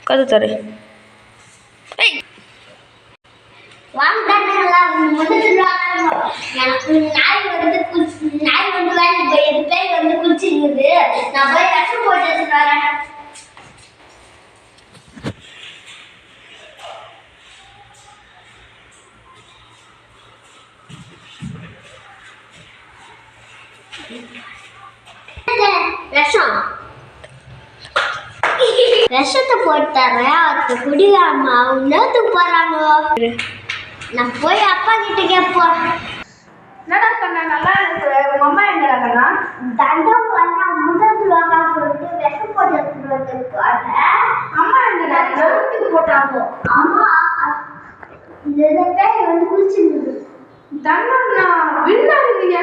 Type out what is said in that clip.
கது தரு குளிச்சிருக்குது. நான் போய் விஷம் போட்டு வச்சுட்டு வரேன். விஷம் விஷத்தை போட்டாரன் அவருக்கு குடிக்காம அவங்க போறாங்க. நான் போய் அப்பா கிட்ட கேட்போம். என்னடா பண்ண நல்லா இருக்கு உங்க அம்மா எங்கடா கண்ணா தண்டம் பண்ணா முதல் வாங்க சொல்லிட்டு விஷம் போட்டு எடுத்துட்டு அம்மா எங்கடா வீட்டுக்கு போட்டாங்க. அம்மா இந்த பேர் வந்து குளிச்சுருந்தது. தண்டம் விண்ணா நீங்க